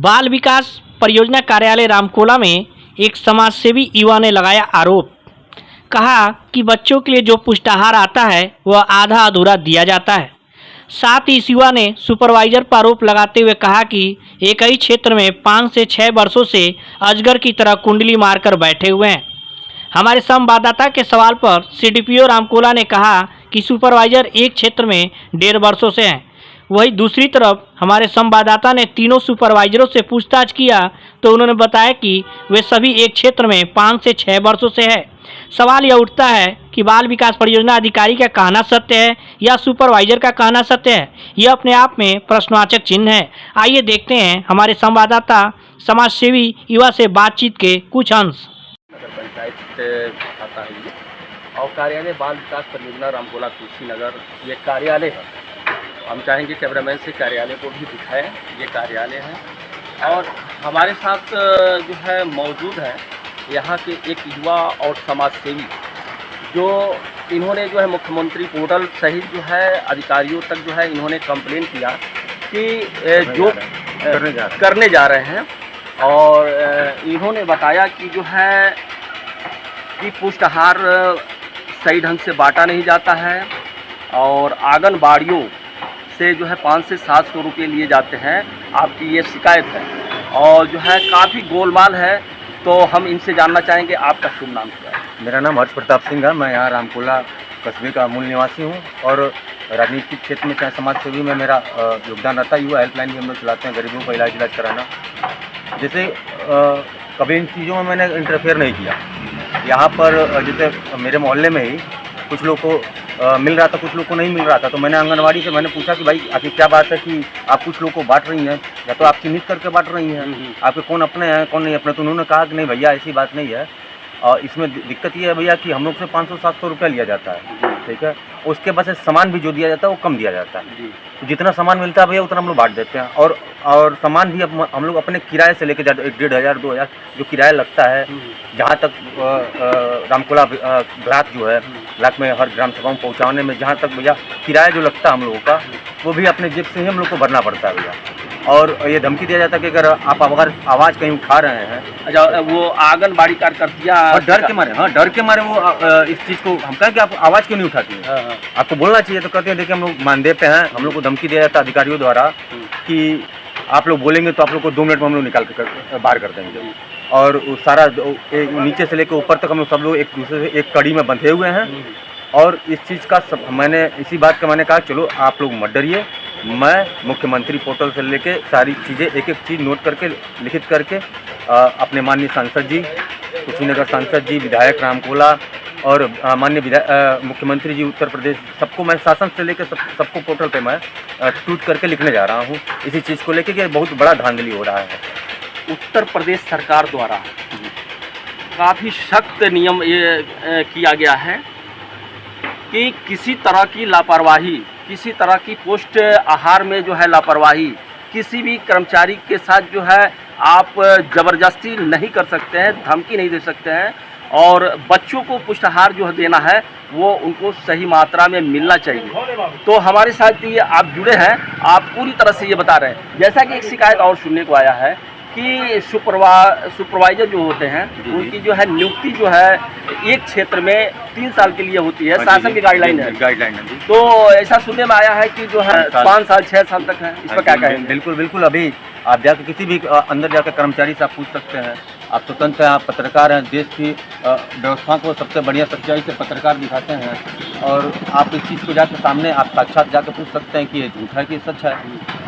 बाल विकास परियोजना कार्यालय रामकोला में एक समाजसेवी युवा ने लगाया आरोप। कहा कि बच्चों के लिए जो पुष्टाहार आता है वह आधा अधूरा दिया जाता है। साथ ही इस युवा ने सुपरवाइजर पर आरोप लगाते हुए कहा कि एक ही क्षेत्र में 5 से 6 वर्षों से अजगर की तरह कुंडली मारकर बैठे हुए हैं। हमारे संवाददाता के सवाल पर सीडीपीओ रामकोला ने कहा कि सुपरवाइजर एक क्षेत्र में 1.5 वर्षों से हैं। वहीं दूसरी तरफ हमारे संवाददाता ने तीनों सुपरवाइजरों से पूछताछ किया तो उन्होंने बताया कि वे सभी एक क्षेत्र में 5 से 6 वर्षों से है। सवाल यह उठता है कि बाल विकास परियोजना अधिकारी का कहना सत्य है या सुपरवाइजर का कहना सत्य है। यह अपने आप में प्रश्नवाचक चिन्ह है। आइए देखते हैं हमारे संवाददाता समाजसेवी युवा से बातचीत के कुछ अंश। नगर पंचायत आता है ये और कार्यालय बाल विकास परियोजना रामकोला कुशीनगर ये कार्यालय है। हम चाहेंगे कैमरामैन से कार्यालय को भी दिखाएं। ये कार्यालय है और हमारे साथ जो है मौजूद है यहाँ के एक युवा और समाज सेवी जो इन्होंने जो है मुख्यमंत्री पोर्टल सहित जो है अधिकारियों तक जो है इन्होंने कंप्लेन किया कि जो करने जा रहे हैं और इन्होंने बताया कि जो है कि पुष्टाहार सही ढंग से बांटा नहीं जाता है और आंगनबाड़ियों से जो है 5 से 700 रुपये लिए जाते हैं। आपकी ये शिकायत है और जो है काफ़ी गोलमाल है। तो हम इनसे जानना चाहेंगे आपका शुभ नाम क्या है? मेरा नाम हर्ष प्रताप सिंह है। मैं यहाँ रामकोला कस्बे का मूल निवासी हूँ और राजनीतिक क्षेत्र में चाहे समाज सेवी में मेरा योगदान रहता है। युवा हेल्पलाइन भी हम लोग चलाते हैं, गरीबों का इलाज कराना। जैसे कभी इन चीज़ों में मैंने इंटरफेयर नहीं किया। यहाँ पर जैसे मेरे मोहल्ले में ही कुछ लोग को मिल रहा था, कुछ लोग को नहीं मिल रहा था। तो मैंने आंगनवाड़ी से मैंने पूछा कि भाई आखिर क्या बात है कि आप कुछ लोग को बांट रही हैं या तो आप चिन्हित करके बांट रही हैं, आपके कौन अपने हैं कौन नहीं अपने। तो उन्होंने कहा कि नहीं भैया ऐसी बात नहीं है और इसमें दिक्कत ये है भैया कि हम लोग से 500-700 रुपया लिया जाता है, ठीक है। उसके बाद से सामान भी जो दिया जाता है वो कम दिया जाता है। तो जितना सामान मिलता है भैया उतना हम लोग बांट देते हैं और सामान भी अब हम लोग अपने किराए से लेके जाते हैं। 1,500 2,000 जो किराया लगता है, जहाँ तक रामकोला ब्लॉक जो है ब्लॉक में हर ग्राम सभा में पहुँचाने में जहाँ तक भैया किराया जो लगता है हम लोगों का वो भी अपने जेब से ही हम लोग को भरना पड़ता है भैया। और ये धमकी दिया जाता है कि अगर आप अगर आवाज़ कहीं उठा रहे हैं, अच्छा वो आंगनबाड़ी कार्यकर्तियाँ डर के मारे, हाँ डर के मारे वो इस चीज़ को हम कहें कि आप आवाज़ क्यों नहीं उठाती हैं, आपको बोलना चाहिए। तो कहते हैं देखिए हम लोग मानदेय पे हैं, हम लोग को धमकी दिया जाता है अधिकारियों द्वारा कि आप लोग बोलेंगे तो आप लोग को 2 मिनट में हम लोग निकाल कर बाहर कर देंगे। और सारा नीचे से लेकर ऊपर तक हम लोग सब लोग एक दूसरे से एक कड़ी में बंधे हुए हैं। और इस चीज़ का मैंने इसी बात का मैंने कहा चलो आप लोग मत डरिए, मैं मुख्यमंत्री पोर्टल से लेके सारी चीज़ें एक एक चीज़ नोट करके लिखित करके अपने माननीय सांसद जी कुशीनगर सांसद जी, विधायक रामकोला और माननीय मुख्यमंत्री जी उत्तर प्रदेश, सबको मैं शासन से लेकर सबको पोर्टल पे मैं ट्वीट करके लिखने जा रहा हूँ इसी चीज़ को लेके कि बहुत बड़ा धांधली हो रहा है। उत्तर प्रदेश सरकार द्वारा काफ़ी सख्त नियम ये किया गया है कि किसी तरह की लापरवाही, किसी तरह की पोस्ट आहार में जो है लापरवाही, किसी भी कर्मचारी के साथ जो है आप ज़बरदस्ती नहीं कर सकते हैं, धमकी नहीं दे सकते हैं। और बच्चों को पुष्टाहार जो देना है वो उनको सही मात्रा में मिलना चाहिए। तो हमारे साथ ये आप जुड़े हैं, आप पूरी तरह से ये बता रहे हैं। जैसा कि एक शिकायत और सुनने को आया है कि सुपरवाइजर जो होते हैं उनकी जो है नियुक्ति जो है एक क्षेत्र में 3 साल के लिए होती है, शासन की गाइडलाइन है। तो ऐसा सुनने में आया है कि जो है 5 साल 6 साल तक है। इस पर क्या कहेंगे? बिल्कुल बिल्कुल। अभी आप जाकर किसी भी अंदर जाकर कर्मचारी से आप पूछ सकते हैं। आप स्वतंत्र हैं, आप पत्रकार हैं, देश की व्यवस्था को सबसे बढ़िया सच्चाई से पत्रकार दिखाते हैं और आप इस चीज़ को जाकर सामने आप साक्षात जाकर पूछ सकते हैं कि ये झूठ है कि सच है,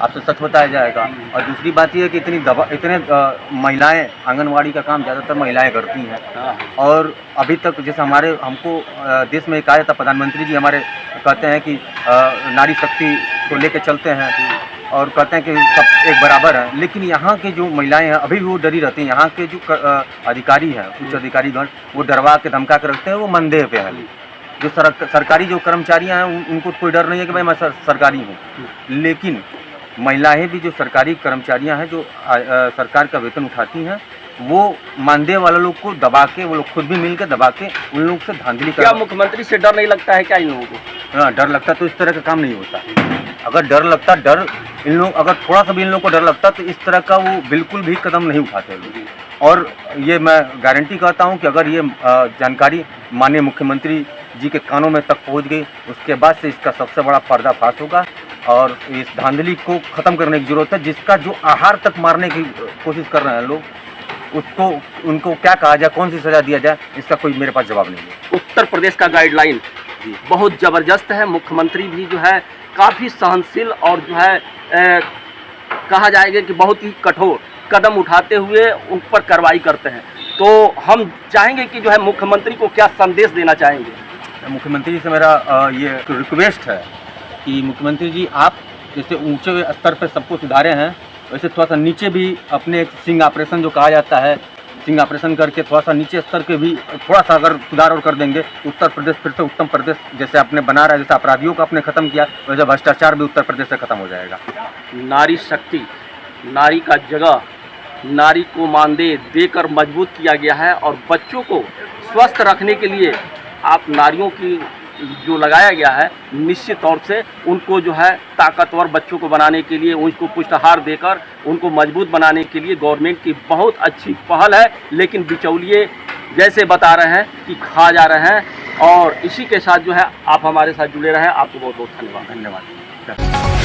आपसे सच बताया जाएगा। और दूसरी बात ये है कि इतने महिलाएं आंगनवाड़ी का काम ज़्यादातर महिलाएं करती हैं। और अभी तक जैसे हमको देश में कहा जाता, प्रधानमंत्री जी हमारे कहते हैं कि नारी शक्ति को लेकर चलते हैं और कहते हैं कि सब एक बराबर है। लेकिन यहाँ के जो महिलाएं हैं अभी भी वो डरी रहती हैं। यहाँ के जो अधिकारी हैं, उच्च अधिकारीगण, वो डरवा के धमका के रखते हैं, वो मानदेय पे हैं। जो सरकारी जो कर्मचारियाँ हैं उनको कोई डर नहीं है कि भाई मैं सरकारी हूँ। लेकिन महिलाएं भी जो सरकारी कर्मचारियाँ हैं जो सरकार का वेतन उठाती हैं वो मानदेय वाले लोग को दबा के, वो लोग खुद भी मिल के दबा के उन लोग से धांधली कर। क्या मुख्यमंत्री से डर नहीं लगता है क्या इन लोगों को? हाँ डर लगता तो इस तरह का काम नहीं होता। अगर डर लगता, डर इन लोग अगर थोड़ा सा भी इन लोगों को डर लगता तो इस तरह का वो बिल्कुल भी कदम नहीं उठाते लोग। और ये मैं गारंटी करता हूँ कि अगर ये जानकारी माननीय मुख्यमंत्री जी के कानों में तक पहुँच गई, उसके बाद से इसका सबसे बड़ा पर्दाफाश होगा और इस धांधली को ख़त्म करने की ज़रूरत है। जिसका जो आहार तक मारने की कोशिश कर रहे हैं लोग, उसको उनको क्या कहा जाए, कौन सी सज़ा दिया जाए, इसका कोई मेरे पास जवाब नहीं है। उत्तर प्रदेश का गाइडलाइन बहुत ज़बरदस्त है। मुख्यमंत्री भी जो है काफ़ी सहनशील और जो है कहा जाएगा कि बहुत ही कठोर कदम उठाते हुए उन पर कार्रवाई करते हैं। तो हम चाहेंगे कि जो है मुख्यमंत्री को क्या संदेश देना चाहेंगे? मुख्यमंत्री से मेरा ये रिक्वेस्ट है कि मुख्यमंत्री जी, आप जैसे ऊंचे स्तर पर सबको सुधारे हैं, वैसे थोड़ा सा नीचे भी अपने सिंग ऑपरेशन जो कहा जाता है, सिंग ऑपरेशन करके थोड़ा सा नीचे स्तर के भी थोड़ा सा अगर सुधार और कर देंगे, उत्तर प्रदेश फिर से उत्तम प्रदेश जैसे आपने बना रहा है, जैसे अपराधियों को आपने ख़त्म किया, वैसे भ्रष्टाचार भी उत्तर प्रदेश से ख़त्म हो जाएगा। नारी शक्ति, नारी का जगह, नारी को मानदेय देकर मजबूत किया गया है और बच्चों को स्वस्थ रखने के लिए आप नारियों की जो लगाया गया है, निश्चित तौर से उनको जो है ताकतवर बच्चों को बनाने के लिए, उनको पुष्टाहार देकर उनको मजबूत बनाने के लिए गवर्नमेंट की बहुत अच्छी पहल है। लेकिन बिचौलिए जैसे बता रहे हैं कि खा जा रहे हैं। और इसी के साथ जो है आप हमारे साथ जुड़े रहें। आपको बहुत बहुत धन्यवाद। धन्यवाद।